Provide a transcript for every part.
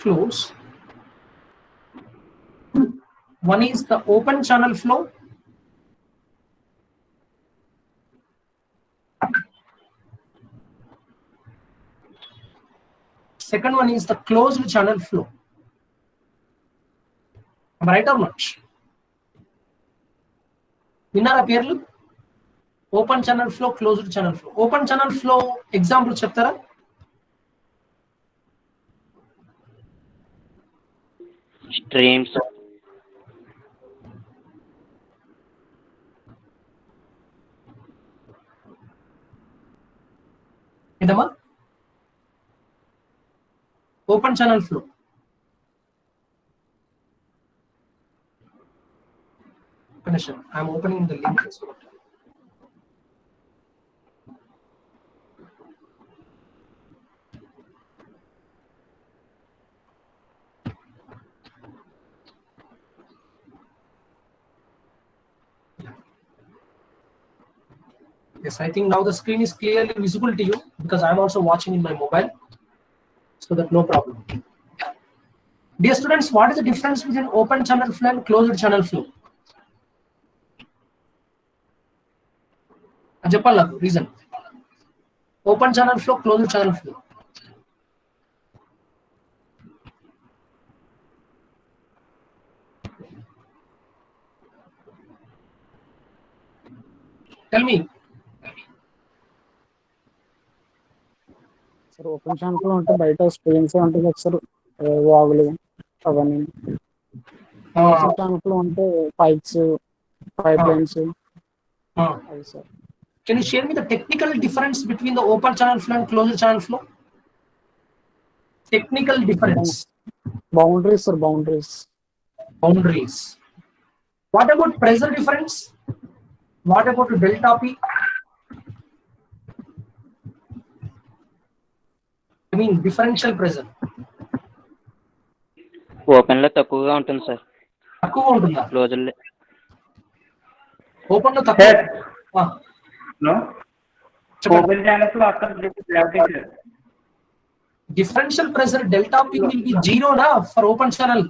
flows. One is the open channel flow. Second one is the closed channel flow. Am I right or not? Vinnara పేర్లు? Open channel flow, closed channel flow. Open channel flow example చెప్తారా? Streams. ఏంటమ్మా? Open channel flow. Connection. I am opening the link. Yes, I think now the screen is clearly visible to you because I am also watching in my mobile, so that no problem. Dear students, what is the difference between open channel flow and closed channel flow? చెప్పాలి reason. Open channel flow, closed channel flow. Tell me. Sir open channel అంటే బయట screens ఉంటుంది కదా sir, వాగులు అవన్నీ. Channel అంటే pipes, pipe lines అవి sir. Can you share me the technical difference between the open channel flow and closed channel flow? Technical difference. Boundaries sir, boundaries. Boundaries. What about pressure difference? What about delta P? I mean differential pressure. Open లో తక్కువగా ఉంటుంది sir. తక్కువగా ఉంటుందా? Close లో open లో తక్కువ. No. Open channels lo after gravity. Differential pressure delta P will be 0 na for open channel.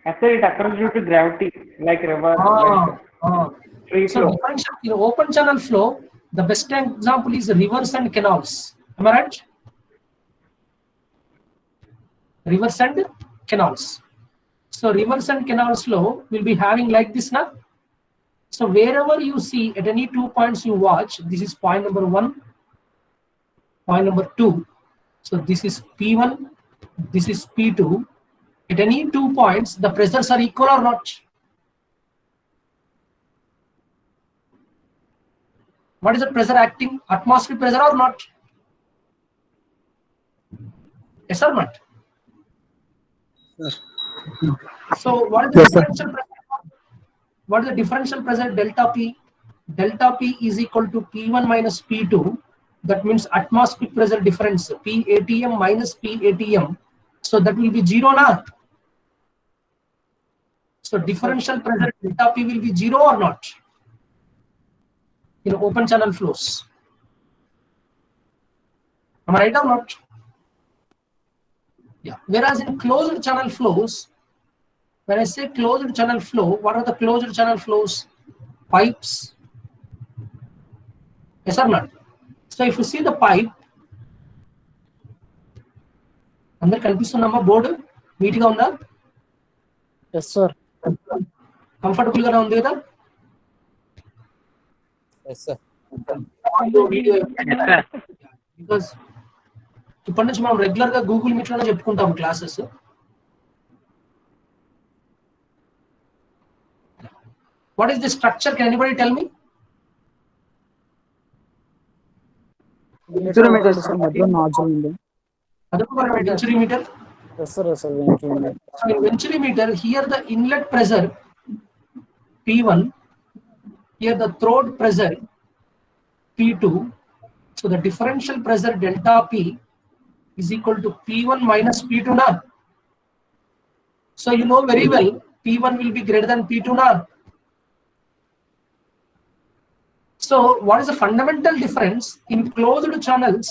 Actually, it occurs due to gravity, like river. Free So flow. differential, in open channel flow, the best example is rivers and canals. Am I right? Rivers and canals. So rivers and canals flow will be having like this now. So wherever you see at any 2 points you watch, this is point number 1, point number 2. So this is P1, this is P2. At any 2 points, the pressures are equal or not? What is the pressure acting? Atmospheric pressure or not? Yes or not? Yes. So what is the differential pressure? What is the differential pressure delta P? Delta P is equal to P1 minus P2. That means atmospheric pressure difference, PATM minus PATM. So that will be 0 na? So differential pressure delta P will be 0 or not? In open channel flows. Am I right or not? Yeah. Whereas in closed channel flows, when I say closed channel flow, what are the closed channel flows? Pipes. Yes or not? So if you see the pipe, అందరు కనిపిస్తున్నమ్మా board నీట్గా ఉందా? Yes sir. Comfortable గానే ఉంది కదా? Yes sir. Because ఇప్పటి నుంచి మనం regular గా గూగుల్ మీట్ లోనే చెప్పుకుంటాం classes. What is the structure? Can anybody tell me? Venturimeter sir, మధ్యలో నాజిల్ ఉంది. Venturimeter. Yes sir, yes sir, venturimeter. So in venturimeter, here the inlet pressure P1, here the throat pressure P2. So the differential pressure delta P is equal to P1 minus P2 na. So you know very well P1 will be greater than P2 na. So what is the fundamental difference in closed channels?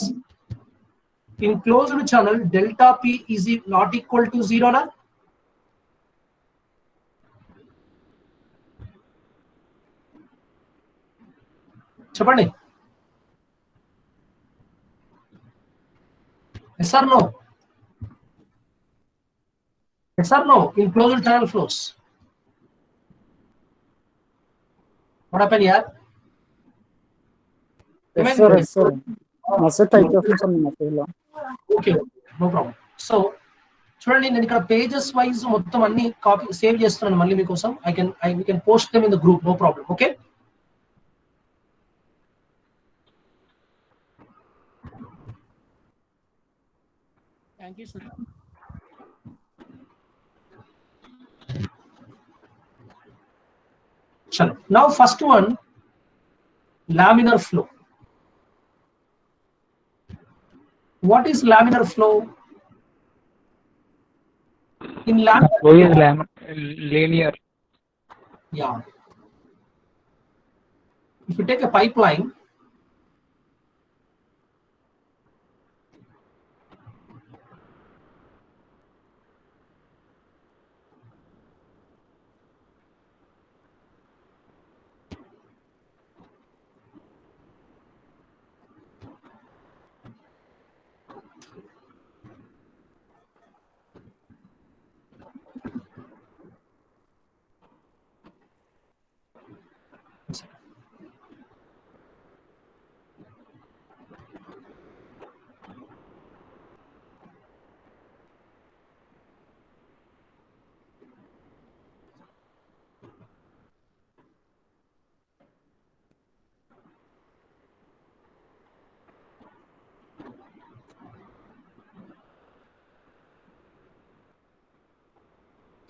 In closed channel, delta P is not equal to 0 na? చెప్పండి. Yes or no? Yes or no? In closed channel flows. What happened here? Yes, sir. Yes, sir. Message type చేస్తాను sir message లో. Okay, no problem. So చూడండి, నేను ఇక్కడ pages wise మొత్తం అన్ని copy save చేస్తున్నాను మళ్ళీ మీకోసం. we can post them in the group, no problem. Okay. Thank you, sir. Chalo. Now first one, laminar flow. What is laminar flow? In laminar flow is linear. Yeah. If you take a pipeline,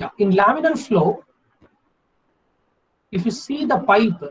yeah, in laminar flow, if you see the pipe,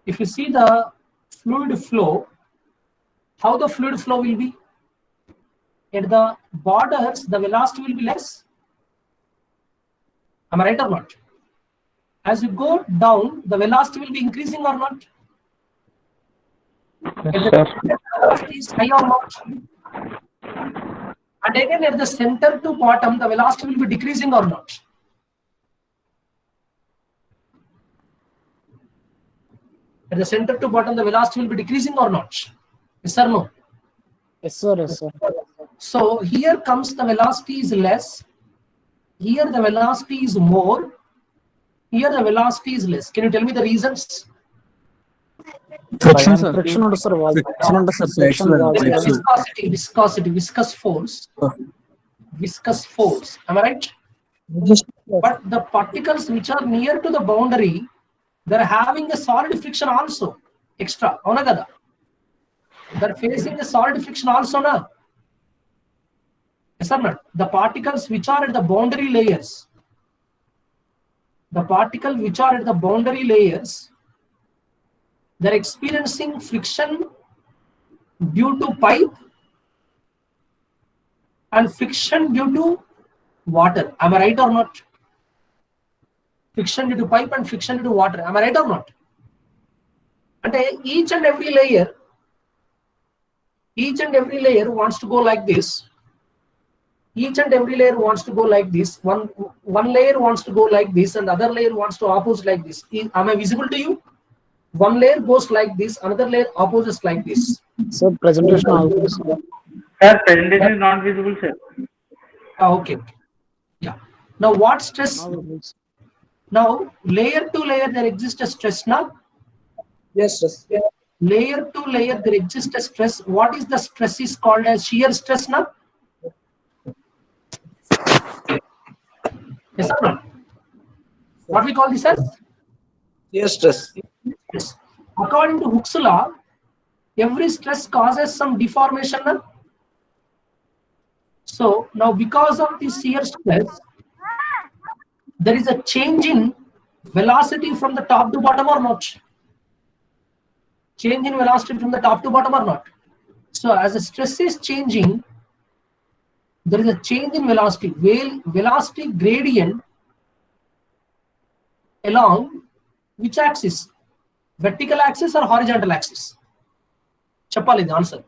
if you see the fluid flow, how the fluid flow will be? At the borders, the velocity will be less. Am I right or not? As you go down, the velocity will be increasing or not? Yes, sir. The velocity is high or not? And again, at the center to bottom, the velocity will be decreasing or not? At the center to bottom, the velocity will be decreasing or not? Yes or no? Yes, sir. Yes, sir. So here comes the velocity is less. Here the velocity is more. Here the velocity is less. Can you tell me the reasons? Friction, sir. Friction ఉంటుంది sir wall. Friction ఉంటుంది sir. Friction. Viscous force. Am I right? But the particles which are near to the boundary, they're having a solid friction also. Extra. Avuna kada? They're facing a solid friction also na? Yes or not? The particles which are at the boundary layers, they're experiencing friction due to pipe and friction due to water. Am I right or not? Friction due to pipe and friction due to water. Am I right or not? And each and every layer wants to go like this. Each and every layer wants to go like this. One layer wants to go like this, and the other layer wants to oppose like this. Am I visible to you? One layer goes like this, another layer opposes like this. So presentation also. Sir, presentation is not visible, sir. Okay. Yeah. Now what stress? Now layer to layer there exists a stress now. Yes, yes. Layer to layer there exists a stress. What is the stress is called as shear stress now? Yes or no? What we call this as? Yes, stress. Yes. According to Hooke's law, every stress causes some deformation. So now because of this shear stress, there is a change in velocity from the top to bottom or not? Change in velocity from the top to bottom or not? So as the stress is changing, there is a change in velocity. Velocity gradient along which axis? Vertical axis or horizontal axis? Chappali the answer.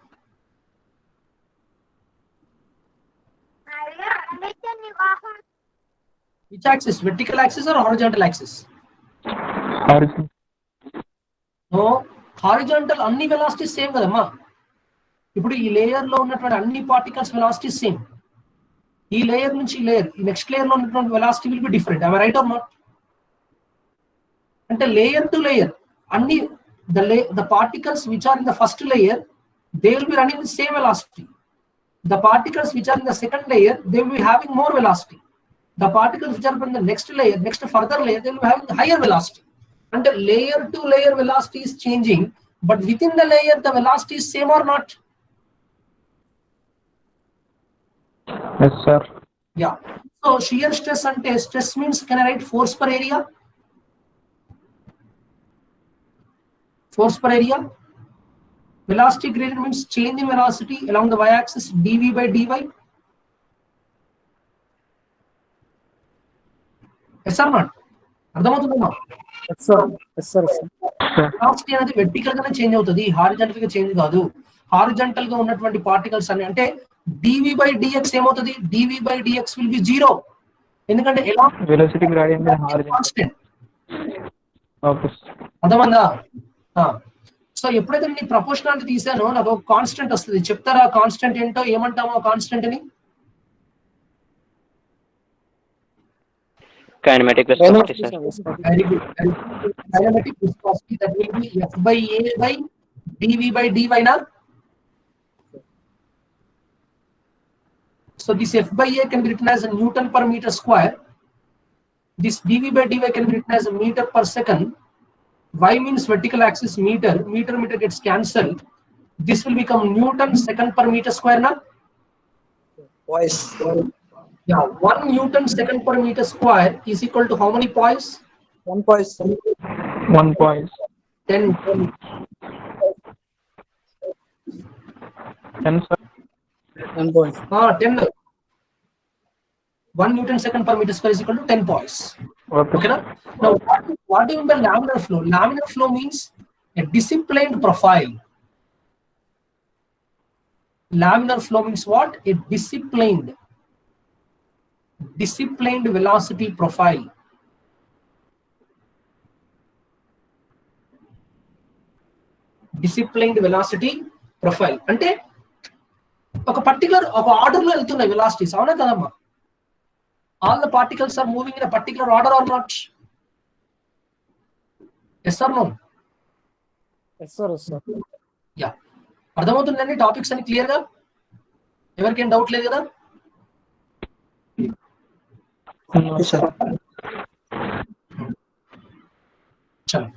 Which axis? Vertical axis or horizontal axis? Horizon. No, horizontal అన్ని velocities same కదమ్మా. ఇప్పుడు ఈ layer లో ఉన్నటువంటి అన్ని particles velocity same. ఈ layer నుంచి layer, ఈ నెక్స్ట్ లేయర్ లో ఉన్నటువంటి velocity will be different. am I right or not? అంటే లేయర్ టు లేయర్ అన్ని the particles which are in the first layer, they will be running with same velocity. The particles which are in the second layer, they will be having more velocity. The particles which are from the next layer, next further layer, they will be having higher velocity. And the layer to layer velocity is changing, but within the layer the velocity is same or not? Yes, sir. Yeah. So shear stress ante stress means, can I write force per area? Force per area. Velocity gradient means change in velocity along the y-axis dv by dy. Yes or not? అర్థమవుతుందమ్మా? Yes, sir. Yes, sir. Velocity అనేది vertical గానే change అవుతుంది, horizontal గా change కాదు. Horizontal గా ఉన్నటువంటి particles అన్ని అంటే dv by dx ఏమవుతుంది? dv by dx will be 0. ఎందుకంటే ఎలా Velocity gradient is horizontal. Constant. Okay. అర్థమైందా? సో ఎప్పుడైతే నేను ప్రపోర్షనాలిటీ తీసానో నాకు ఒక కాన్స్టెంట్ వస్తుంది. చెప్తారా కాన్స్టెంట్ ఏంటో, ఏమంటామో కాన్స్టెంట్ అని? Kinematic viscosity, sir. Very good. Kinematic viscosity, that will be f by a by dv by dy na. So this f by a can be written as a Newton per meter square. This dv by dy can be written as a meter per second. Y means vertical axis meter. Meter gets cancelled. This will become Newton second per meter square na. Voice. Yeah, 1 Newton second per meter square is equal to how many poise? 1 voice. 1 point. 10. 10, sir. 10 points. 10. 1 Newton second per meter square is equal to 10 poise. Okay. Okay, na? Now, what do you mean by laminar flow? Laminar flow means a disciplined profile. Laminar flow means what? A disciplined velocity profile. Disciplined velocity profile అంటే ఒక particular ఒక order లో వెళ్తున్నాయి velocities, అవునా కదమ్మా? All the particles are moving in a particular order or not? Yes or no? Yes, sir. Yes, sir. Yeah. అర్థమవుతుందండి topics అని clear గా? ఎవరికేం డౌట్ లేదు కదా? No, sir. చలో.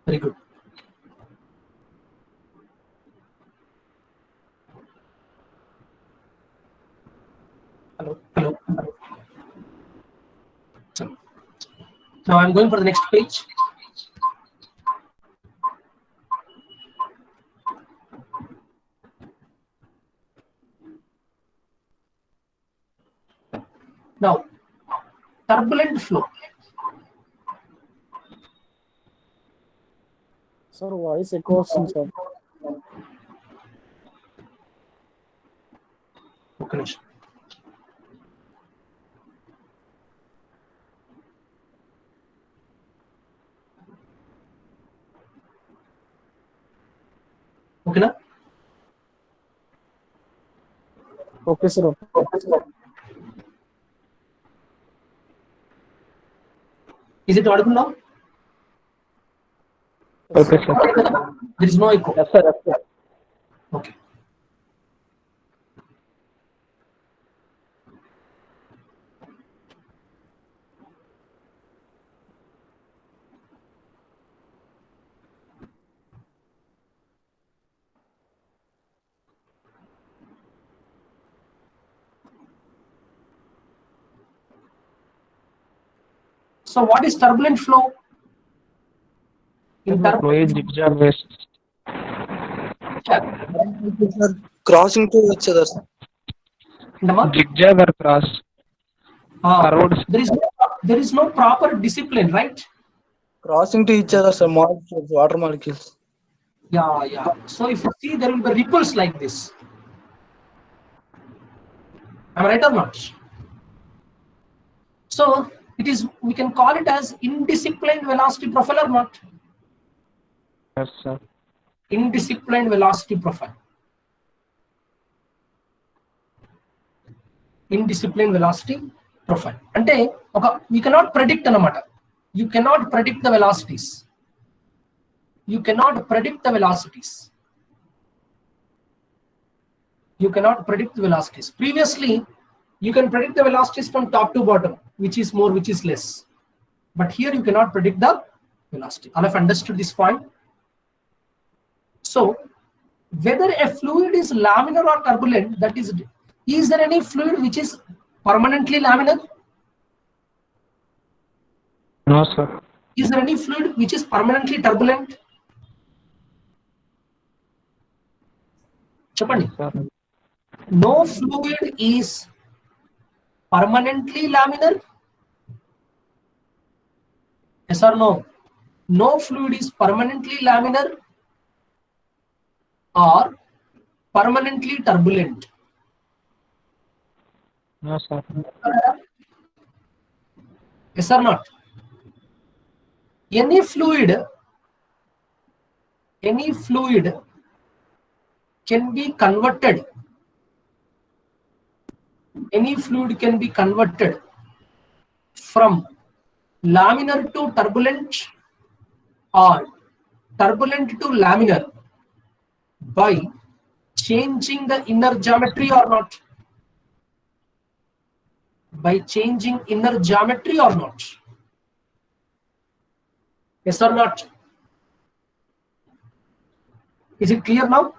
Very good. Hello. So, now I'm going for the next page. Now, turbulent flow. Sir, voice echoes, sir. Okay. Okay, na? Okay, sir. Is it audible now? Okay, sir. There is no echo. Yes, sir. Yes, sir. Okay. So what is turbulent flow? In The flow is zigzag ways. Sir, crossing to each other. Sir. Zigzag or cross. Curved. there is no proper discipline, right? Crossing to each other, sir. Molecules, water molecules. Yeah. So if you see, there will be ripples like this. Am I right or not? So it is, we can call it as indisciplined velocity profile or not? Yes, sir. Indisciplined velocity profile. Indisciplined velocity profile. Ante we cannot predict anamata. You cannot predict the velocities. You cannot predict the velocities. You cannot predict the velocities. Previously, you can predict the velocities from top to bottom, which is more, which is less. But here you cannot predict the velocity. All have understood this point? So, whether a fluid is laminar or turbulent, that is there any fluid which is permanently laminar? No, sir. Is there any fluid which is permanently turbulent? Chapandi. Sir. No fluid is permanently laminar. Yes or no? No fluid is permanently laminar or permanently turbulent. No, sir. Yes or not? Any fluid can be converted. Any fluid can be converted from laminar to turbulent or turbulent to laminar by changing the inner geometry or not? By changing inner geometry or not? Yes or not? Is it clear now?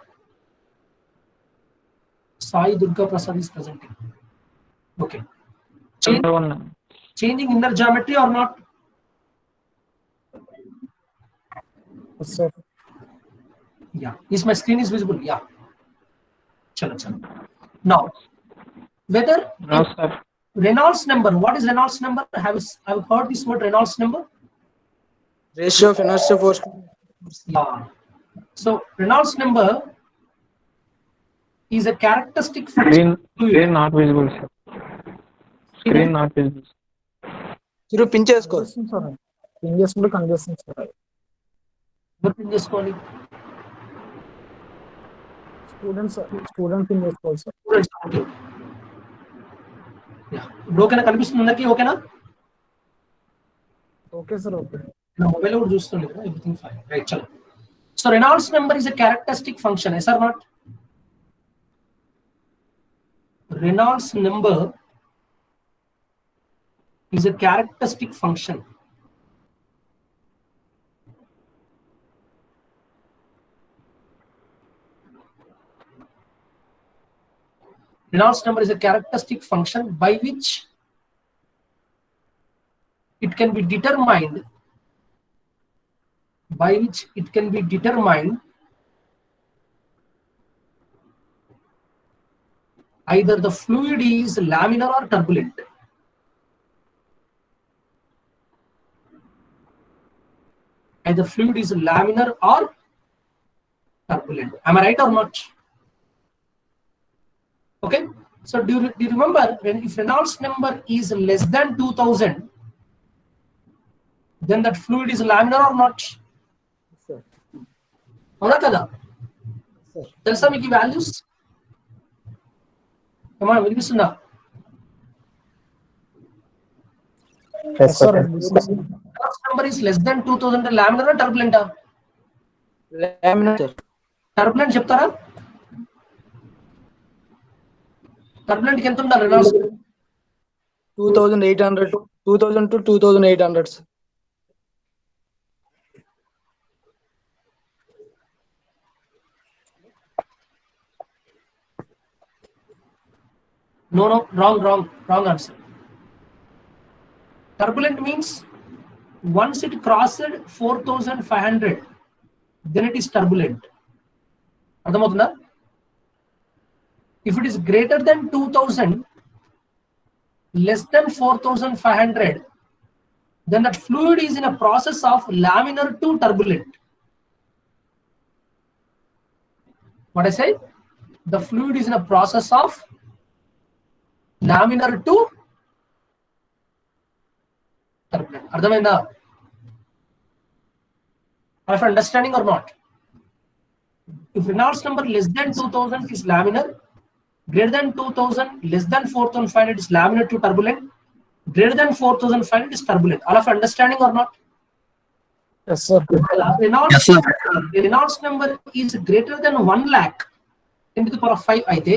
Sai Durga Prasad is presenting. Okay. Changing inner geometry or not? Yes, sir. Yeah. Is my screen is visible? Yeah. Chalo. Now, whether No, sir. Reynolds number, what is Reynolds number? I've heard this word Reynolds number. Ratio of inertia force. Yeah. So Reynolds number is a characteristic function. Screen not visible, sir. Screen not visible. మీరు pin చేసుకో. కనిపిస్తుంది sir. Pin చేసుకుంటే కనిపిస్తుంది sir. Pin చేసుకోవాలి. Student pin చేసుకోవాలి sir. ఇప్పుడు ఓకేనా? కనిపిస్తుంది అందరికి? ఓకేనా? Okay sir. ఓకే. నా మొబైల్ కూడా చూస్తుంది కదా, ఎవ్రీథింగ్ ఫైన్. రైట్, చలో. So Reynolds number is a characteristic function, yes or not? Reynolds number is a characteristic function. Reynolds number is a characteristic function by which it can be determined either the fluid is laminar or turbulent. Either fluid is laminar or turbulent. Am I right or not? Okay. So do you remember, if Reynolds number is less than 2000, then that fluid is laminar or not? Sir. అవునా కదా? Sir. తెలుసా మీకు values? ఏమన్నా వినిపిస్తుందా? Yes, sir. Reynolds number is less than 2000, laminar or turbulent? Laminar. Turbulent చెప్తారా? Turbulent కి ఎంత ఉండాలి Reynolds? 2800 2000 to 2800. No, wrong answer. Turbulent means once it crossed 4500, then it is turbulent. అర్థమవుతుందా? If it is greater than 2000, less than 4500, then that fluid is in a process of laminar to turbulent. What I say? The fluid is in a process of laminar to turbulent. అర్థమైందా? Have you understanding or not? If Reynolds number less than 2000 is laminar, greater than 2000, less than 4500 is laminar to turbulent, greater than 4500 is turbulent. All of understanding or not? Yes, sir. Reynolds number is greater than 1 lakh 10 to the power of 5 అయితే,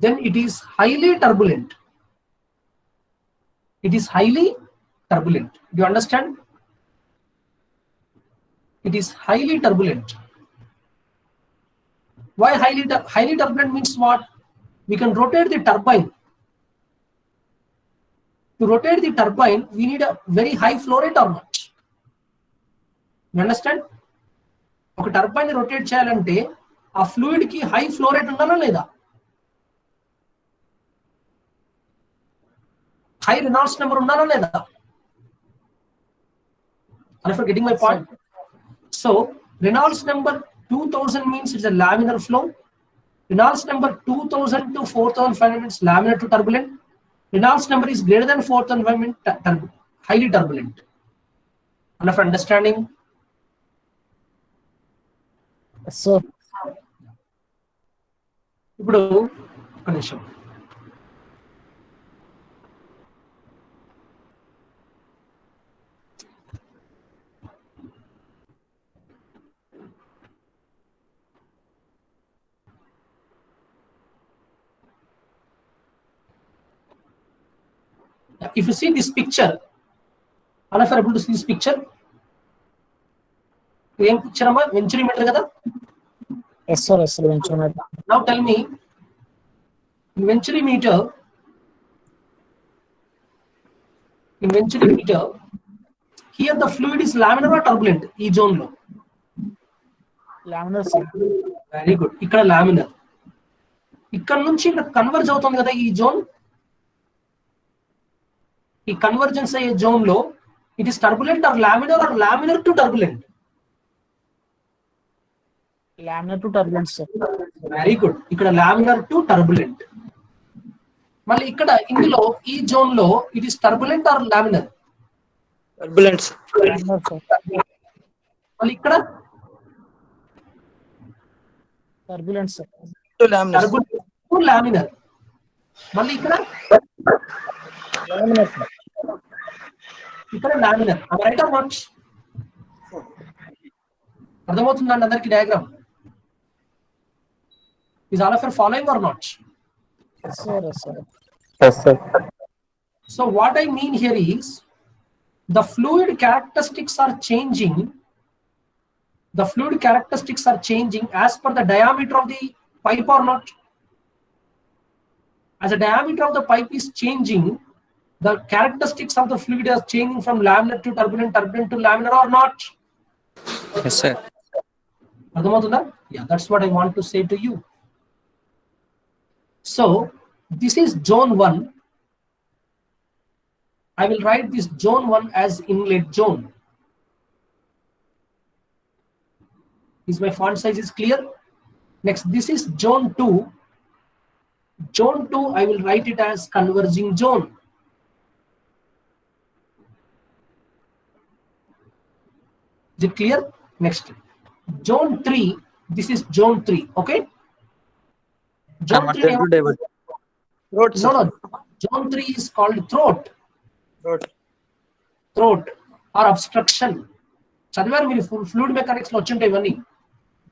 then it is highly turbulent. It is highly turbulent. Do you understand? It is highly turbulent. Why highly turbulent means what? We can rotate the turbine. To rotate the turbine, we need a very high flow rate or not? You understand? ఒక turbine rotate చేయాలంటే ఆ fluid కి high flow rate ఉండాలా లేదా? High రినాల్డ్స్ number ఉండాలా లేదా? Are you getting my point? So Reynolds number 2000 means it's a laminar flow. Reynolds number 2000 to 4500 is laminar to turbulent. Reynolds number is greater than 4500, highly turbulent. Enough understanding? Yes, sir. ఇప్పుడు ఒక నిమిషం. If you see this picture, all of you are able to see this picture. ఏం picture అమ్మా? వెంచురీమీటర్ కదా? Yes, sir. Yes, sir. Venturometer. Now tell me, in venturometer, here the fluid is laminar or turbulent? ఈ zone లో. Laminar, sir. Very good. ఇక్కడ laminar. ఇక్కడ నుంచి ఇక్కడ converge అవుతుంది కదా ఈ జోన్. ఈ కన్వర్జెన్స్ అయ్యే జోన్ లో it is turbulent or laminar to turbulent? Laminar to turbulent, sir. Very good. ఇక్కడ లామినర్ టు టర్బులెంట్. మళ్ళీ ఇక్కడ ఇందులో ఈ జోన్ లో it is turbulent or laminar? Turbulence. Laminar, sir. మళ్ళీ ఇక్కడ Turbulent, sir. To laminar. Turbulent to laminar. మళ్ళీ ఇక్కడ Laminar, sir. ఇక్కడ లామినర్. Right or not? అర్థమవుతుందండి అందరికి diagram? Is all of you following or not? Yes, sir. Yes, sir. Yes, sir. So what I mean here is the fluid characteristics are changing. The fluid characteristics are changing as per the diameter of the pipe or not? As the diameter of the pipe is changing, the characteristics of the fluid are changing from laminar to turbulent, turbulent to laminar or not? Yes, sir. అర్థమవుతుందా? Yeah, that's what I want to say to you. So this is zone 1. I will write this zone 1 as inlet zone. Is my font size is clear? Next, this is zone 2. Zone 2, I will write it as converging zone. Is it clear? Next, zone 3, this is zone 3, okay? Zone 3, Throat, sir. no, zone 3 is called throat or obstruction. చదివారు మీరు fluid mechanics లో వచ్చుంటాయి ఇవన్నీ.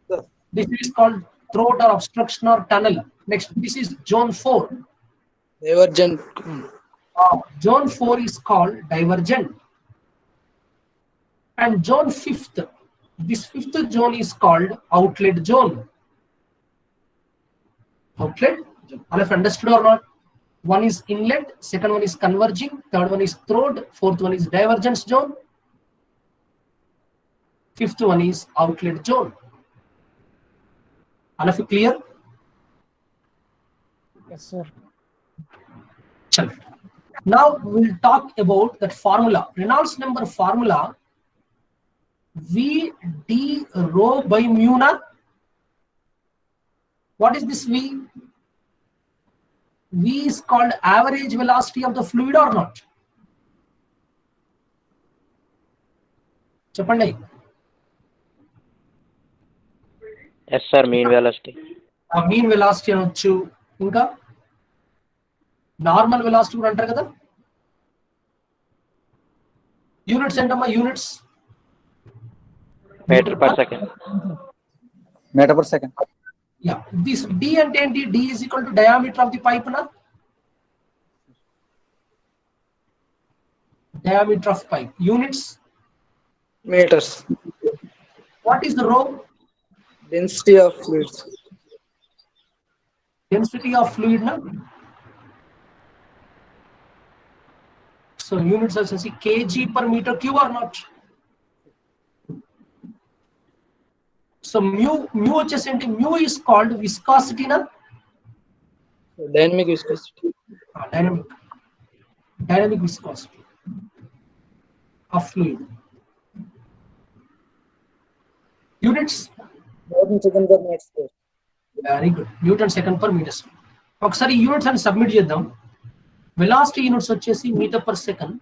Sir. This is called throat or obstruction or tunnel. Next, this is zone 4. Divergent. Zone 4 is called divergent. And zone 5th, this 5th zone is called outlet zone. Outlet, all of you understood or not? One is inlet, second one is converging, third one is throat, fourth one is divergence zone. Fifth one is outlet zone. All of you clear? Yes, sir. Chalo. Now we'll talk about that formula. Reynolds number formula V d rho by mu na. What is this V? V is called average velocity of the fluid or not? చెప్పండి. Yes sir mean velocity. Mean velocity అనొచ్చు, ఇంకా normal velocity కూడా అంటారు కదా. Units ఏంటమ్మా? Units meter per second. Meter per second. Yeah, this d అంటే ఏంటి? d is equal to diameter of the pipe na. Diameter of pipe. Units Meters. What is the rho? Density of fluids. Density of fluid na. So units are say kg per meter cube or not? So mu వచ్చేసి ఏంటి? Mu is called viscosity na. Dynamic viscosity. Dynamic viscosity of fluid. Units Newton second per meter square. Very good. Newton second per metre square. ఒకసారి units అని submit చేద్దాం. Velocity units వచ్చేసి metre per second,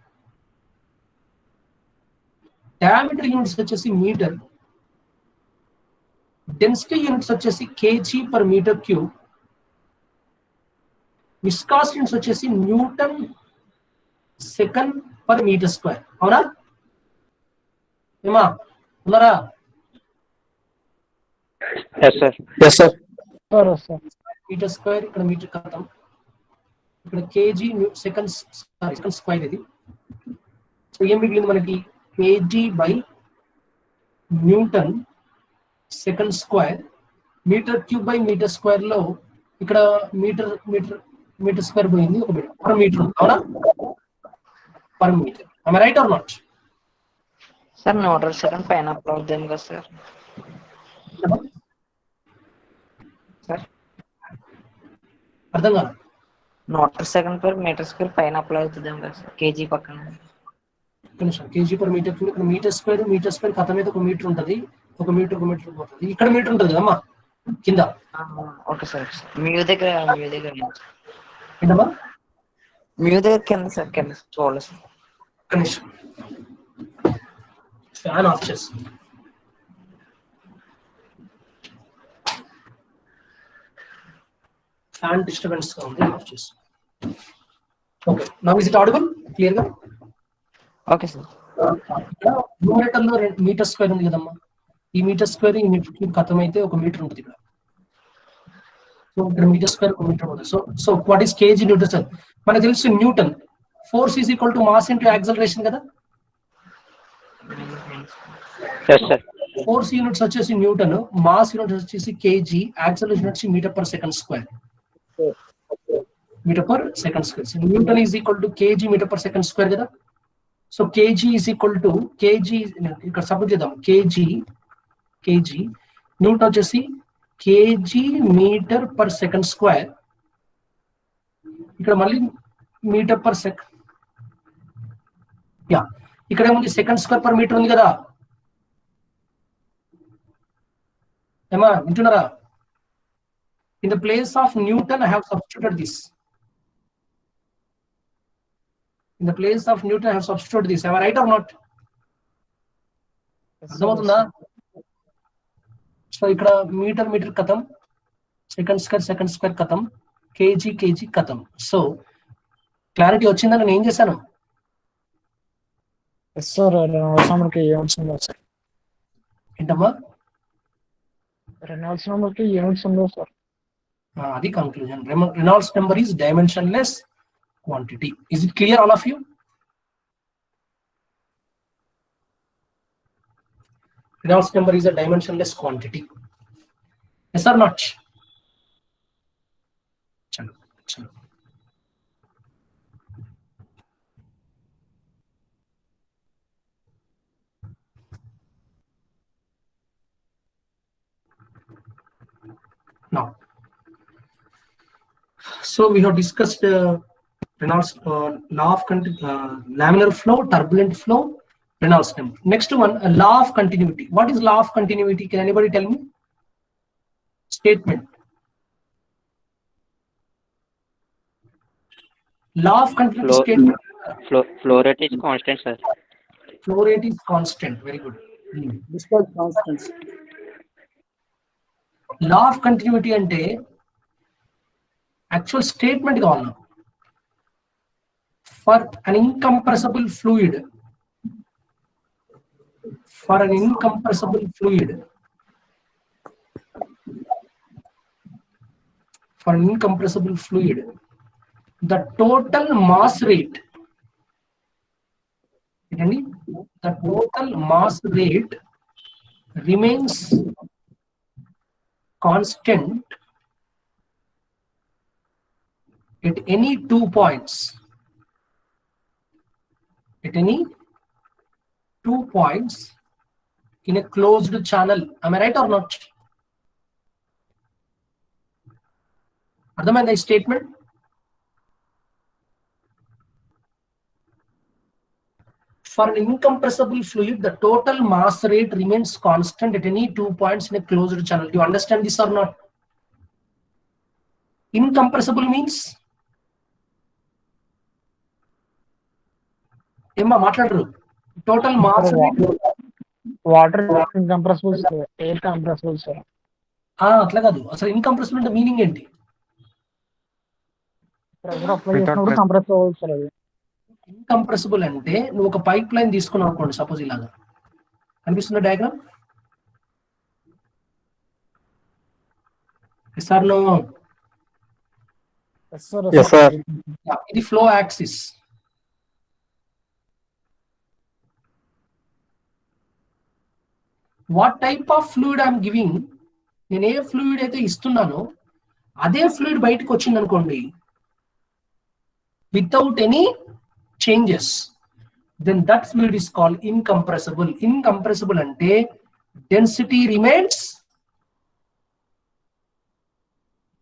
diameter units వచ్చేసి metre, density units వచ్చేసి KG per metre cube, viscosity units వచ్చేసి newton second per metre square. అవునా ఏమా? ఉన్నారా? Yes sir. Yes sir. Metre square, ఇక్కడ మీటర్ కథం, ఇక్కడ కేజీ సెకండ్ స్క్వేర్. ఇది సో ఏం మిగిలింది మనకి? KG by newton second square. Metre cube by metre square లో ఇక్కడ మీటర్ స్క్వేర్ పోయింది, ఒక మీటర్ పర్ మీటర్. అవునా? Per metre. am I right or not? Sir నోటర్ సెకండ్ పైన అప్లై అవుతుంది కదా సార్. సార్ అర్థం కాదు. నోటర్ సెకండ్ పర్ మీటర్ స్క్వేర్ పైన అప్లై అవుతుంది కదా సార్, కేజీ పక్కన. నిమిషం. కేజీ పర్ మీటర్ క్యూబ్, ఇక్కడ మీటర్ స్క్వేర్ కథ మీద ఒక మీటర్ ఉంటుంది, ఒక మీటర్ పోతుంది. ఇక్కడ మీటర్ ఉంటుంది కదమ్మా కింద. Okay sir. మీ దగ్గర ఏంటమ్మా? కింద సార్, కింద చూడలేదు సార్. ఒక్క నిమిషం. ఫ్యాన్ ఆఫ్ చేసి ఫ్యాన్ డిస్టర్బెన్స్ గా ఉంది, ఆఫ్ చేసి. Okay, now is it audible clear గా? Okay sir. న్యూమరేటర్ లో మీటర్ స్క్వేర్ ఉంది కదమ్మా. ఈ మీటర్ స్క్వేర్ ఈ మీటర్ క్యూబ్ కథం అయితే ఒక మీటర్ ఉంటుంది ఇక్కడ. సో ఇక్కడ మీటర్ స్క్వేర్ ఒక మీటర్ ఉంటుంది. So what is KG newton sir? మనకు తెలుసు newton force is equal to mass into acceleration కదా. Yes sir. ఫోర్స్ యూనిట్స్ వచ్చేసి న్యూటన్, మాస్ యూనిట్స్ వచ్చేసి కేజీ, యాక్సలరేషన్ వచ్చి metre per second square. Metre per second square. So newton is equal to KG metre per second square కదా. So KG is equal to KG, ఇక్కడ suppose చేద్దాం, KG newton వచ్చేసి KG metre per second square. ఇక్కడ మళ్ళీ metre per second. Yeah, ఇక్కడ ఏముంది? Second square per metre ఉంది కదా. ఏమా వింటున్నారా? In the place of Newton, I have substituted this. In the place of Newton, I have substituted this. Am I right or not? అర్థమవుతుందా? So ఇక్కడ metre కథం, second square కథం, KG కథం. So clarity వచ్చిందని నేను ఏం చేశాను? సార్ రెనాల్డ్స్ నెంబర్కి యూనిట్స్ ఉండవు సార్. ఏంటమ్మా? రెనాల్డ్స్ నెంబర్కి యూనిట్స్ ఉండవు సార్. అది conclusion. Reynolds number is dimensionless quantity. Is it clear all of you? Reynolds number is a dimensionless quantity. Yes or not? Chalo. So we have discussed Reynolds law of laminar flow, turbulent flow, Reynolds number. Next one, a law of continuity. What is law of continuity? Can anybody tell me? Statement. Law of continuity Flow- statement. Flow rate is constant, sir. Flow rate is constant. Very good. Discharge constants. Law of continuity ante actual statement కావాలి నాకు. For an incompressible fluid, for an incompressible fluid, for an incompressible fluid, the total mass rate, the total mass rate remains constant at any 2 points. At any 2 points in a closed channel. Am I right or not? అర్థమైందా ఈ statement? For an incompressible fluid, the total mass rate remains constant at any 2 points in a closed channel. Do you understand this or not? Incompressible means ఏమ్మా మాట్లాడరు. Total mass rate water incompressible sir, air compressible sir. అట్లా కాదు, అసలు incompressible అంటే meaning ఏంటి? Pressure apply చేసినప్పుడు compress అవ్వాలి sir. అది ఇన్కంప్రెసిబుల్ అంటే నువ్వు ఒక పైప్ లైన్ తీసుకున్నావు అనుకోండి, సపోజ్ ఇలాగా కనిపిస్తున్న diagram. Sir no, Yes, sir. ఇది flow axis. What type of fluid I'm giving, నేను ఏ ఫ్లూయిడ్ అయితే ఇస్తున్నానో అదే ఫ్లూయిడ్ బయటకు వచ్చింది అనుకోండి, without any changes, then that fluid is called incompressible. Incompressible అంటే density remains,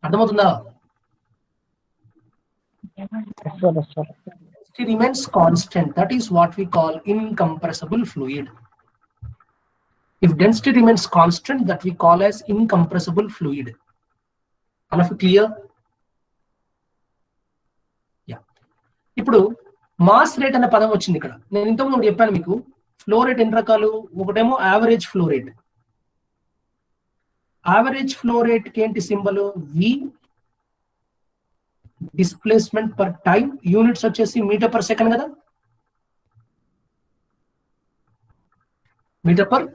అర్థమవుతుందా? Density remains constant. That is what we call incompressible fluid. If density remains constant, that we call as incompressible fluid. All of you clear? Yeah. ఇప్పుడు mass rate అనే పదం వచ్చింది ఇక్కడ. నేను ఇంతకుముందు చెప్పాను మీకు, ఫ్లో రేట్ ఎన్ని రకాలు? ఒకటేమో average flow rate. Average flow rate కి ఏంటి symbol? V. Displacement per time, units వచ్చేసి మీటర్ పర్ సెకండ్ కదా, meter per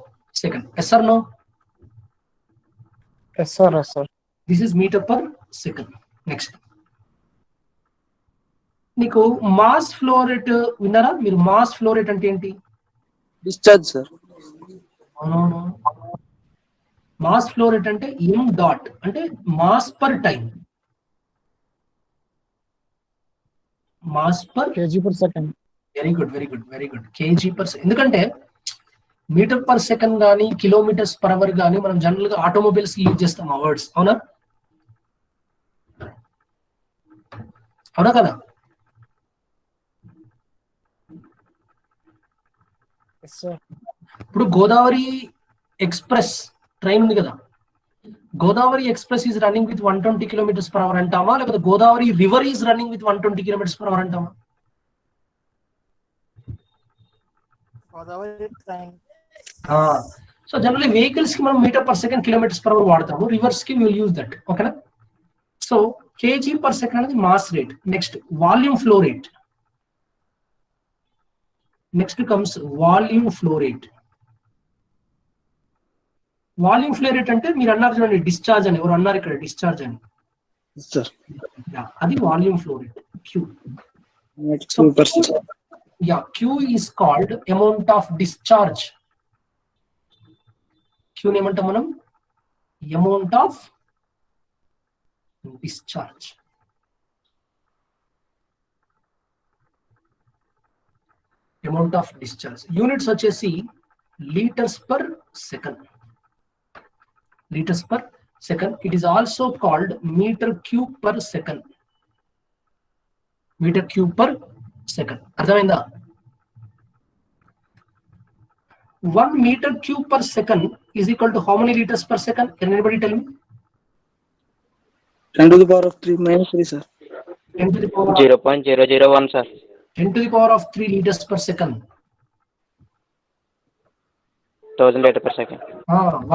second. Yes or no? Yes sir, yes sir. This is meter per second. Next నీకు mass flow rate విన్నారా మీరు? Mass flow rate అంటే ఏంటి? Discharge sir. Mass flow rate అంటే M dot, అంటే mass per time. Mass per kg per second. Very good, very good, very good. KG per second. ఎందుకంటే metre per second కానీ kilometres per hour కానీ మనం general గా automobiles use చేస్తాం ఆ words. అవునా? అవునా కదా? Yes sir. ఇప్పుడు గోదావరి ఎక్స్ప్రెస్ ట్రైన్ ఉంది కదా, Godavari Express is running with 120 kilometres per hour అంటామా, లేకపోతే Godavari river is running with 120 kilometres per hour అంటామా? సో జనరల్లీ వెహికల్స్ కి మనం metre per second kilometres per hour వాడతాము, రివర్స్ కి విల్ యూజ్ దట్. ఓకేనా? సో కేజీ పర్ సెకండ్ అనేది mass rate. Next volume flow rate. Next comes volume flow rate. Volume flow rate అంటే మీరు అన్నారు చూడండి డిశ్చార్జ్ అని, ఎవరు అన్నారు ఇక్కడ డిశ్చార్జ్ అని? సార్. అది volume flow rate, Q. Yeah, Q is called amount of discharge. Q ని ఏమంటాం మనం? Amount of discharge. Amount of discharge. Units వచ్చేసి liters per second. Liters per second. It is also called meter cube per second. Meter cube per second. అర్థమైందా? 1 meter cube per second is equal to how many liters per second? Can anybody tell me? 10 to the power of 3 minus 3, sir. 10 to the power of 0.001 sir. 10 to the power of 3 liters per second. 1000 liter per second.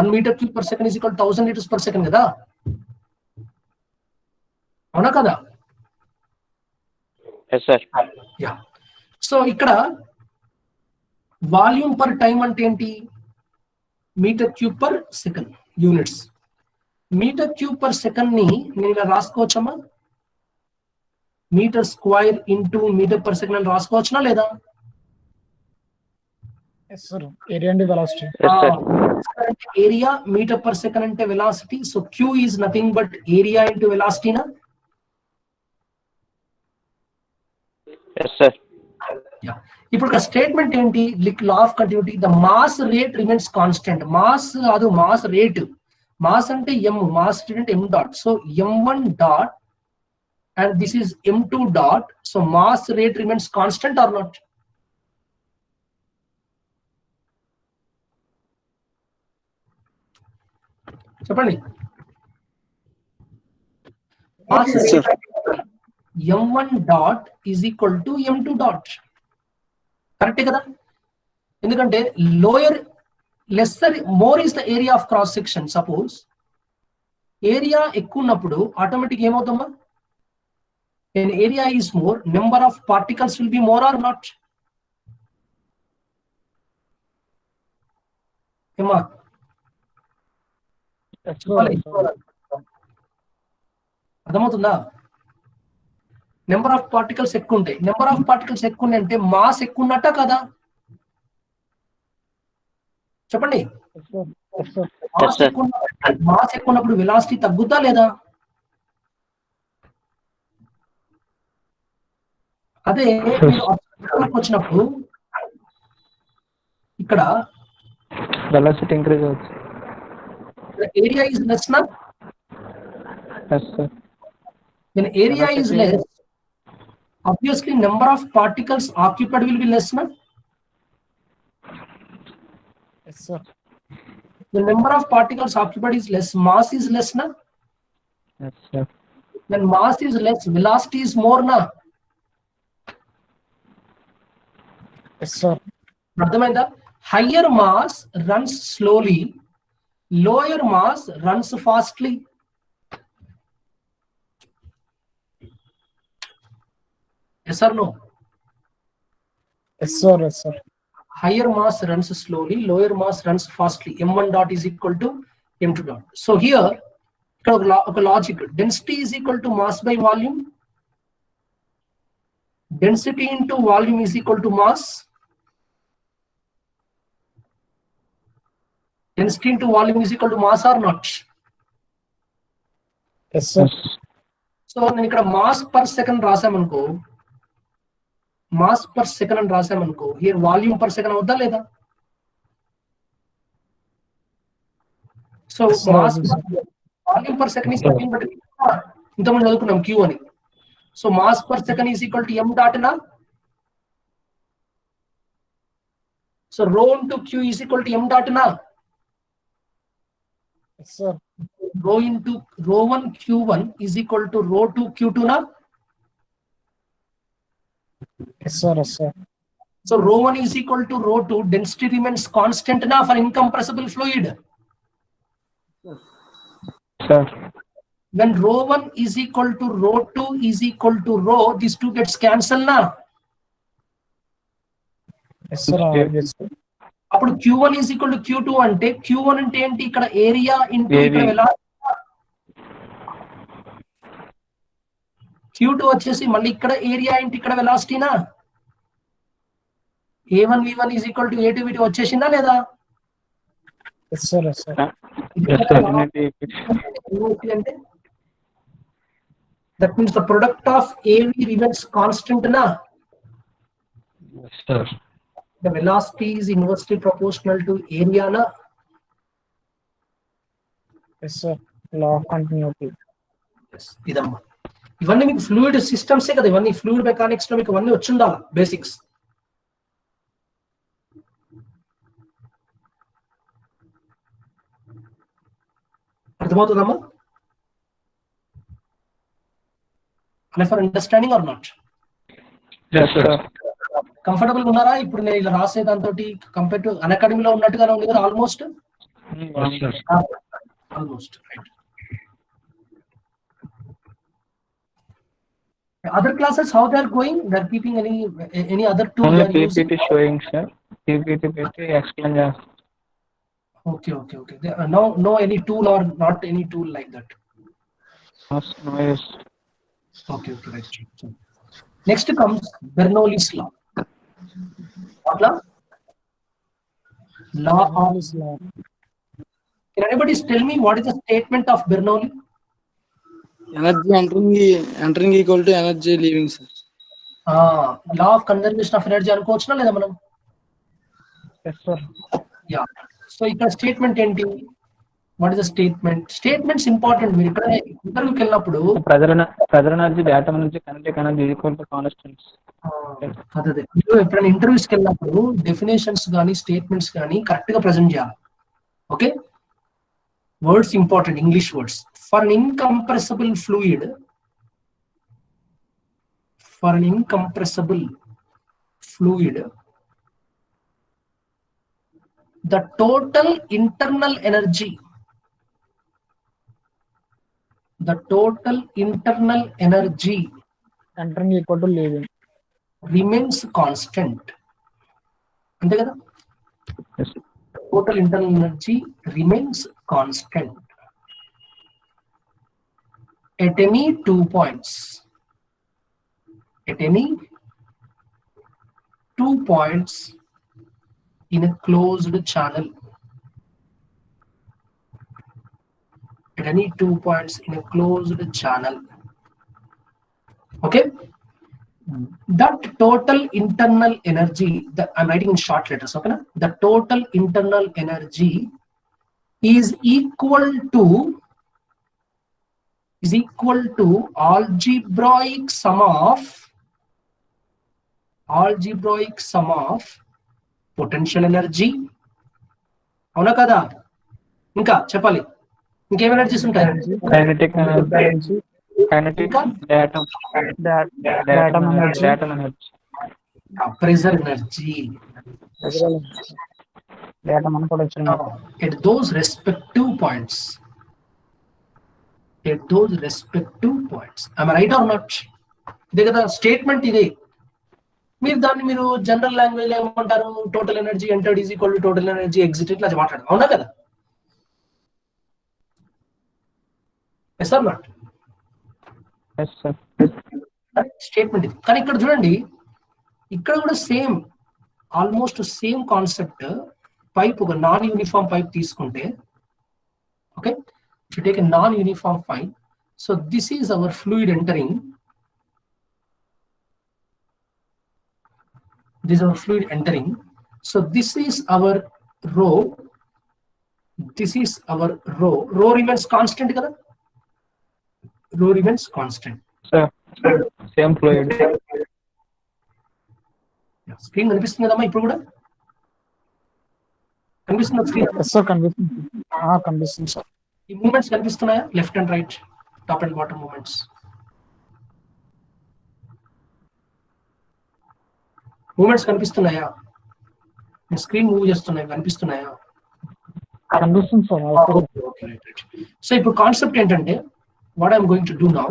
1 meter cube per second is equal to 1000 liters per second కదా? అవునా కదా? Yes sir. Yeah. So ఇక్కడ volume per time అంటే ఏంటి? Metre cube per second units. Metre cube per second ని నేను ఇలా రాసుకోవచ్చమ్మా? Metre square into metre per second అని రాసుకోవచ్చునా లేదా? Yes sir. Area and velocity. Yes sir. Area metre per second అంటే velocity. So Q is nothing but area into వెలాసిటీనా? Yes sir. ఇప్పుడు స్టేట్మెంట్ ఏంటి? Law of continuity. The mass rate remains constant. Mass కాదు, mass rate. Mass అంటే M, mass rate అంటే M dot. So m1 dot and this is m2 dot. So mass rate remains constant or not? చెప్పండి. Mass Yes, sir. m1 dot is equal to m2 dot. కరెక్టే కదా? ఎందుకంటే lower lesser more is the area of cross section. Suppose area ఎక్కువ ఉన్నప్పుడు automatic ఏమవుతుందా? when area is more, number of particles will be more or not? ఏమా అర్థమవుతుందా? Number of particles ఎక్కువ ఉంటాయి. నెంబర్ ఆఫ్ పార్టికల్స్ ఎక్కువ ఉన్నాయి అంటే మాస్ ఎక్కువ ఉన్నట్ట కదా? చెప్పండి. మాస్ ఎక్కువ ఉన్నప్పుడు వెలాసిటీ తగ్గుతా లేదా? అదే మీరు వచ్చినప్పుడు ఇక్కడ వెలాసిటీ ఇంక్రీజ్ అవుతుంది. ఏరియా ఇస్ లెస్ నా? Yes sir. When area is less, obviously number of particles occupied will be less na? Yes sir. The number of particles occupied is less, mass is less na? Yes sir. When mass is less, velocity is more na? Yes sir. అర్థమైందా? Higher mass runs slowly, lower mass runs fastly. Yes or no? Yes sir. Yes sir. Higher mass runs slowly, lower mass runs fastly. m1 dot is equal to m2 dot. So here ఒక logic, density is equal to mass by volume. Density into volume is equal to mass. Density into volume is equal to mass or not? Yes sir. So నేను ఇక్కడ mass per second రాసామనుకో, mass per second అని రాసామనుకో, here volume per second అవుద్దా లేదా? So mass volume per second is nothing but ఇంతకుముందు చదువుకున్నాం Q అని. So mass per second is equal to M dot నా? So rho into Q is equal to M dot నా? Yes sir. Rho into rho1 q1 is equal to rho2 q2 na? Yes sir. Yes sir. So rho1 is equal to rho2, density remains constant na for incompressible fluid. Sir. When rho1 is equal to rho2 is equal to rho, these two gets cancelled na? Yes sir. Yes sir. అప్పుడు q1 is equal to q2 అంటే q1 అంటే ఏంటి? ఇక్కడ area into ఇక్కడ velocity. q2 వచ్చేసి మళ్ళీ ఇక్కడ area into ఇక్కడ వెలాసిటీనా? a1 v1 is equal to a2 v2 వచ్చేసిందా లేదా? Yes sir. Yes sir. Yes sir. అంటే that means the product of AV remains constant na? Yes sir. The velocity is inversely proportional to area na? Yes sir. Law of continuity. Yes, idamma. ఇవన్నీ మీకు fluid సిస్టమ్సే కదా, ఇవన్నీ fluid mechanics లో మీకు ఇవన్నీ వచ్చి ఉండాలి బేసిక్స్. అర్థమవుతుందమ్మా? For understanding or not? Yes, sir. Comfortable ఉన్నారా? ఇప్పుడు నేను ఇలా రాసే దాంతో కంపేర్ టు అకాడమీలో ఉన్నట్టుగానే ఉంది కదా almost. Yes, sir. Almost right. Other classes, how they are going? They are keeping any other tool Only they are using? PPT showing, sir. PPT explain. Okay. There are no any tool or not any tool like that. No, yes. Okay, right. Next comes Bernoulli's law. What law? Law of. Can anybody tell me what is the statement of Bernoulli? Energy entering equal to energy leaving, sir. Law of conservation of energy అనుకోవచ్చునా లేదా మనం? Yes, sir. Yeah. So ఇక్కడ statement ఏంటి? What is the statement? Statements important. మీరు ఇక్కడ ఇంటర్వ్యూకి వెళ్ళినప్పుడు Pressure energy, atom energy, kinetic energy is equal to constants. అదే మీరు ఎప్పుడైనా ఇంటర్వ్యూస్కి వెళ్ళినప్పుడు డెఫినేషన్స్ కానీ స్టేట్మెంట్స్ కానీ కరెక్ట్ గా ప్రజెంట్ చేయాలి. Okay, words important, English words. For an incompressible fluid, the total internal energy Entering equal to leaving. remains constant. అంతే కదా? Yes. Total internal energy remains constant at any 2 points. At any 2 points in a closed channel. At any 2 points in a closed channel. Okay? That total internal energy, I'm writing in short letters, okay? The total internal energy is equal to algebraic sum of potential energy. అవునా కదా? ఇంకా చెప్పాలి, ఇంకేం energies ఉంటాయి? Kinetic energy. Kinetic, atom energy. Pressure energy. Atom అని కూడా వచ్చింది. At those respective points. Am I right or not? ఇదే కదా స్టేట్మెంట్. ఇదే మీరు దాన్ని మీరు జనరల్ లాంగ్వేజ్ ఏమంటారు? Total energy entered is equal to total energy exit, ఇట్లా మాట్లాడు. అవునా కదా? Yes are not? Yes, sir. Statement ఇది. కానీ ఇక్కడ చూడండి, ఇక్కడ కూడా same, almost same concept. Pipe, ఒక నాన్ యూనిఫామ్ పైప్ తీసుకుంటే, okay, to take a non-uniform pipe, so this is our fluid entering. So this is our rho. Rho remains constant kada? Rho remains constant. Sir, same fluid. Screen కనిపిస్తుంది కదమ్మా ఇప్పుడు కూడా? కనిపిస్తుందా screen? Yes, sir, కనిపిస్తుంది sir. ఈ movements కనిపిస్తున్నాయా? Left and right, top and bottom movements. కనిపిస్తున్నాయా? Screen move చేస్తున్నాయి, కనిపిస్తున్నాయా? కనిపిస్తుంది సార్. సో ఇప్పుడు కాన్సెప్ట్ ఏంటంటే, what I'm going to do now,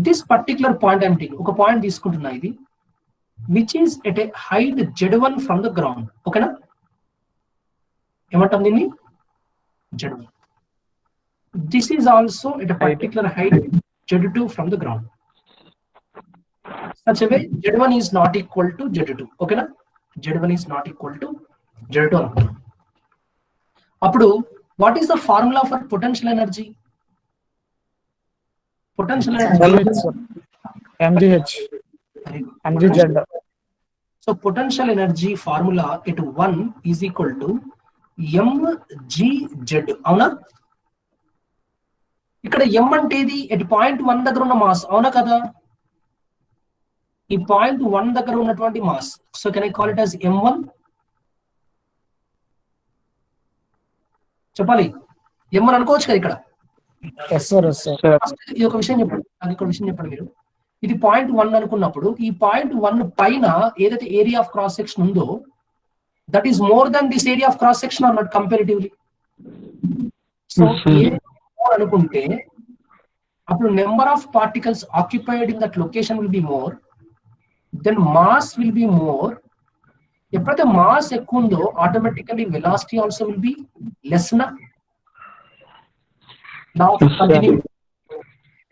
this particular point I'm taking, ఒక పాయింట్ తీసుకుంటున్నా ఇది, which is at a height Z1 from the ground. ఓకేనా? ఏమంటాం దీన్ని? Z1. This is also at a particular height Z2 from the ground. Such a way Z1 is not equal to Z2. Okay na? Z1 is not equal to Z2. Appudu, what is the formula for potential energy? Potential energy. MGH. MGZ. So potential energy formula at 1 is equal to mgz. అవునా? ఇక్కడ m అంటే ఇది at point 1 దగ్గర ఉన్న mass, అవునా కదా? ఈ point 1 దగ్గర ఉన్నటువంటి మాస్. So can I call it as m1? చెప్పాలి, m1 అనుకోవచ్చు కదా ఇక్కడ. Yes sir, yes sir. ఇది ఒక విషయం చెప్పండి, అది ఒక విషయం చెప్పండి మీరు. ఇది పాయింట్ 1 అనుకున్నప్పుడు ఈ పాయింట్ 1 పైన ఏదైతే ఏరియా ఆఫ్ క్రాస్ సెక్షన్ ఉందో that is more than this area of cross section or not comparatively? So అనుకుంటే అప్పుడు number of particles occupied in that location will be more, then mass will be more. ఎప్పుడైతే mass ఎక్కువ ఉందో automatically velocity also will be less నా.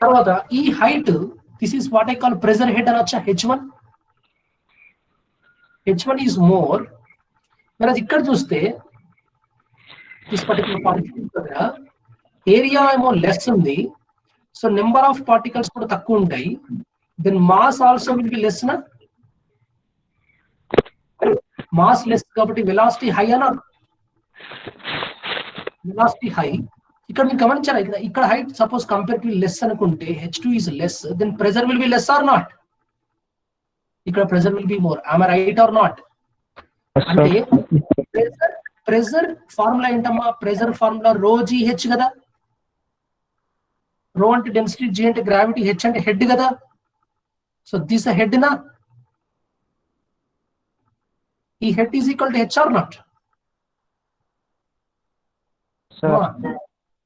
తర్వాత ఈ height, this is what I call pressure head అనొచ్చా, h1. h1 is more. మరి అది ఇక్కడ చూస్తే దిస్ పర్టికులర్ పార్టికల్ దగ్గర ఏరియా ఏమో లెస్ ఉంది, సో నెంబర్ ఆఫ్ పార్టికల్స్ కూడా తక్కువ ఉంటాయి, then mass also will be less నా. మాస్ లెస్ కాబట్టి వెలాసిటీ హై అనా? Velocity high. ఇక్కడ మీరు గమనించారా, ఇక్కడ హైట్ సపోజ్ కంపేరిటివ్ లెస్ అనుకుంటే h2 is less, then pressure will be less or not? ఇక్కడ pressure will be more. Am I right or not? అంటే ప్రెజర్ ఫార్ములా ఏంటమ్మా? Pressure formula rho G H కదా. Rho అంటే density, G అంటే gravity, H అంటే head కదా. So this head నా, ఈ head is equal to H or not?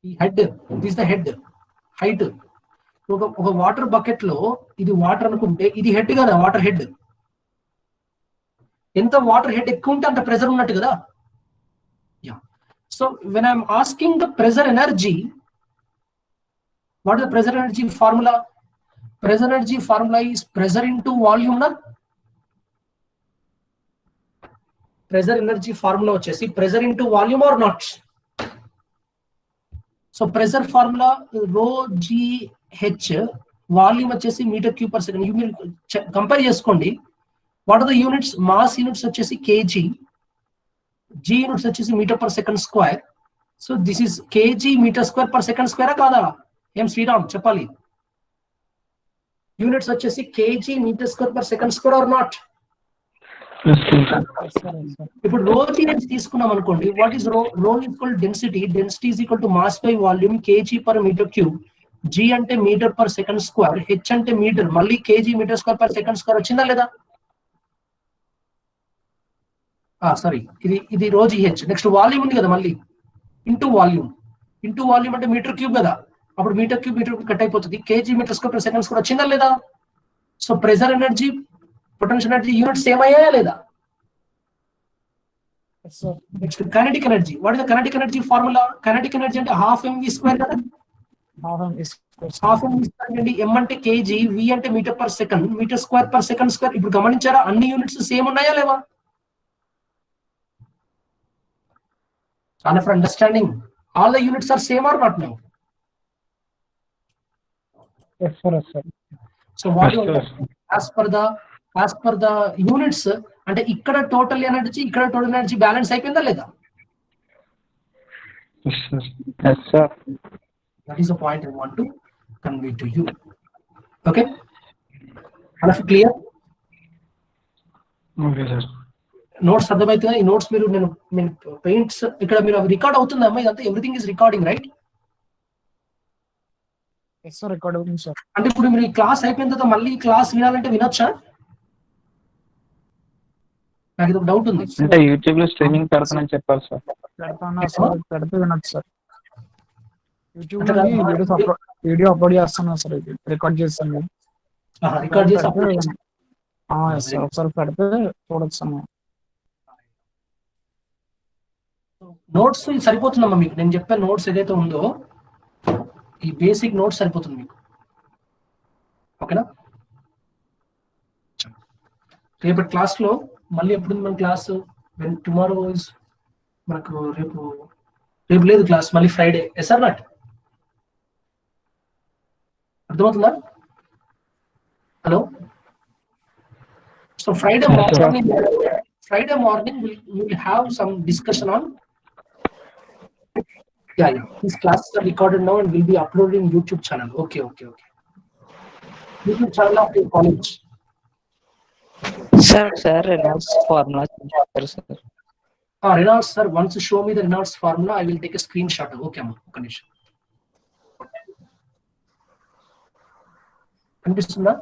ఈ head, this the head height. ఒక వాటర్ బకెట్ లో ఇది వాటర్ అనుకుంటే ఇది హెడ్ కదా, వాటర్ హెడ్. ఎంత వాటర్ హెడ్ ఎక్కువ ఉంటే అంత ప్రెజర్ ఉన్నట్టు కదా. Yeah. So when I'm asking the pressure energy, what is the pressure energy formula? Pressure energy formula is pressure into volume నా. ప్రెజర్ ఎనర్జీ ఫార్ములా వచ్చేసి pressure into volume or not? So pressure formula rho G H, volume వచ్చేసి meter cube per second. మీరు compare చేసుకోండి. What are the units? Mass units వచ్చేసి kg, G units వచ్చేసి metre per second square. So this is KG metre square per second స్క్వేరా కాదా? ఏం శ్రీరామ్ చెప్పాలి? Units వచ్చేసి KG metre square per second square or not? ఇప్పుడు rho G H తీసుకున్నాం అనుకోండి, what is rho? Rho equal density, density is equal to mass by volume, KG per metre cube. G అంటే metre per second square, H అంటే metre, మళ్ళీ KG metre square per second square వచ్చిందా లేదా? Sorry, ఇది రో GH. Next volume ఉంది కదా, మళ్ళీ ఇంటూ వాల్యూమ్. ఇంటూ వాల్యూమ్ అంటే మీటర్ క్యూబ్ కదా, అప్పుడు మీటర్ క్యూబ్ కట్ అయిపోతుంది. KG metre square per second square వచ్చిందా లేదా? So pressure energy, potential energy units same అయ్యాయా లేదా? Next kinetic energy. What is the kinetic energy formula? Kinetic energy అంటే half M V square కదా. Half M V square అండి. M అంటే KG, V అంటే metre per second, metre square per second square. ఇప్పుడు గమనించారా, అన్ని యూనిట్స్ సేమ్ ఉన్నాయా లేవా? And for understanding, all the units are same or not now? Yes sir, yes sir. So what you as per the units, అంటే ఇక్కడ total energy, ఇక్కడ total energy balance అయిపోయిందా లేదా? Yes sir. That is the point I want to convey to you. Okay, all of you clear? Okay sir. Notes అర్థమవుతుందా? ఈ notes మీరు నేను paints ఇక్కడ మీరు అవి రికార్డ్ అవుతుందా అమ్మా? ఇదంతా everything is recording right? Yes sir, record అవుతుంది సార్. అంటే ఇప్పుడు మీరు ఈ క్లాస్ అయిపోయిన తర్వాత మళ్ళీ క్లాస్ వినాలంటే వినొచ్చా? నాకు ఇది ఒక డౌట్ ఉంది. అంటే యూట్యూబ్ లో స్ట్రీమింగ్ పెడతానని చెప్పారు సార్. పెడతానా సార్? పెడితే వినొచ్చు సార్. యూట్యూబ్ లో వీడియో అప్లోడ్ చేస్తున్నా సార్, ఇది రికార్డ్ చేస్తాను. రికార్డ్ చేసి అప్లోడ్ సార్ ఒకసారి పెడితే చూడొచ్చు అన్న. నోట్స్ సరిపోతుందమ్మా మీకు. నేను చెప్పే నోట్స్ ఏదైతే ఉందో ఈ బేసిక్ నోట్స్ సరిపోతుంది మీకు. ఓకేనా? రేపటి క్లాస్ లో మళ్ళీ ఎప్పుడు మన క్లాస్? టుమారో ఇస్ మనకు రేపు లేదు క్లాస్, మళ్ళీ ఫ్రైడే. Yes are not? అర్థమవుతుందా? Hello. So Friday morning we will have some discussion on Yeah, yeah. These classes are recorded now and will be uploaded in YouTube channel. Okay. YouTube channel of your college. Sir, Reynolds formula sir. Reynolds sir, once you show me the Reynolds formula, I will take a screenshot. Okay, అమ్మా ఒక నిమిషం. కనిపిస్తుందా?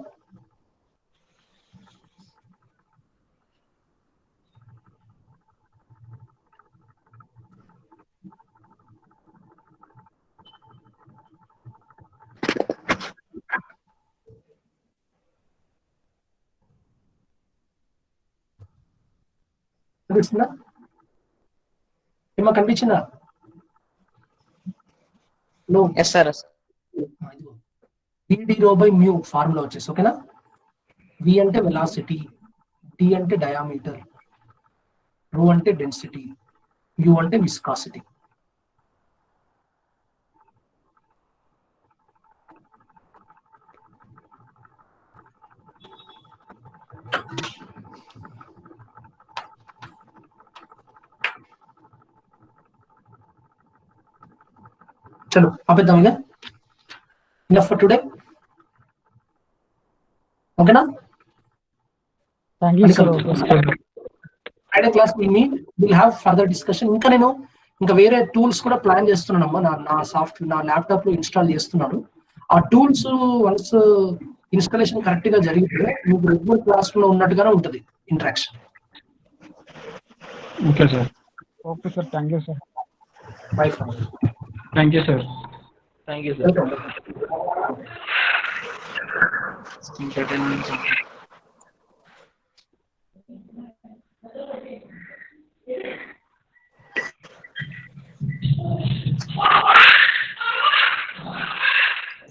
కనిపిస్తుందా? ఏమో కనిపించిందా? No. Yes, sir. d rho by mu formula వచ్చేసి ఓకేనా. v అంటే వెలాసిటీ, d అంటే డయామీటర్, rho అంటే డెన్సిటీ, u అంటే విస్కాసిటీ. చలో ఆపేద్దాం ఇక. Enough for today. ఓకేనా? Thank you sir. Friday class we meet, we'll have further discussion. ఇంకా వేరే టూల్స్ కూడా ప్లాన్ చేస్తున్నానమ్మా. నా ల్యాప్టాప్ లో ఇన్స్టాల్ చేస్తున్నాను. ఆ టూల్స్ వన్స్ ఇన్స్టాలేషన్ కరెక్ట్ గా జరిగితే మీకు రెగ్యులర్ క్లాస్ లో ఉన్నట్టుగానే ఉంటుంది interaction. Okay sir. Okay sir, thank you sir. By. Thank you sir. Welcome.